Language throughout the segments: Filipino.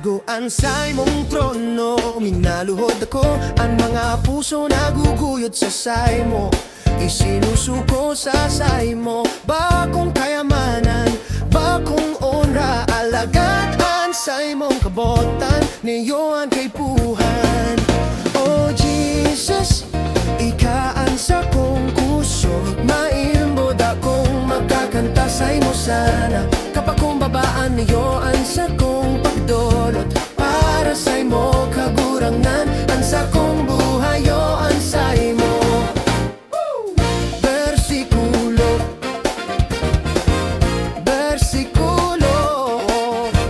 Haguan sa imong trono, minaluhod ako. Ang mga puso naguguyod sa say mo, isinusuko sa say mo. Bakong kayamanan, bakong onra, alagaan sa imong kabotan, niyoan kay puhan. Oh Jesus, ikaan sa kong kusog, maimbod akong magkakanta sa imo sana. Kapag kumbabaan niyoan sa kong pagdolot, para sa imo kagurangan, ang sa kong buhayoan sa imo. Versikulo,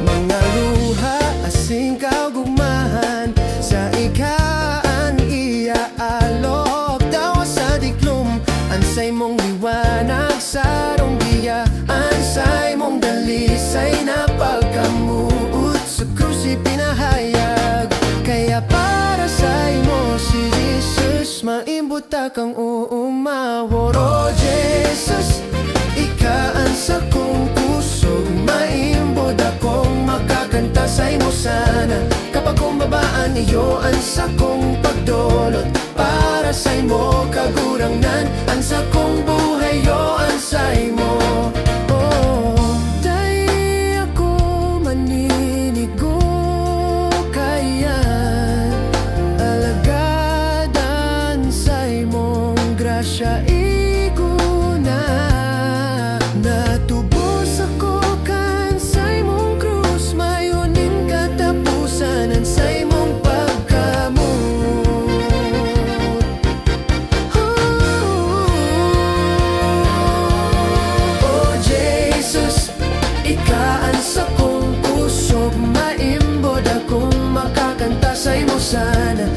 mga luha asing kaugmahan, sa ikaan iaalok daw sa diklum, ansay mong liwanag sa ronggiya, ansay mong dalisay na pagkamuot sa krusi pinahayag. Kaya para sa imo si Jesus, maimbot kang uumawor. Oh Jesus, ikaan sa kong puso, maimbod akong makakanta sa imo sana. Kapag kumbabaan niyoan sa kong pagdolot, para sa imo kagurangan, ang sa kong buhayoan sa imo. Oh, dahil ako maninigo kayan, alagadan sa imong grasya iguna. Natubos ako kan sa imong krus, mayunin katapusan ang sa imong pagkamot. Oh Jesus, ikaan sa kong puso, maimbod akong makakanta sa imo sana.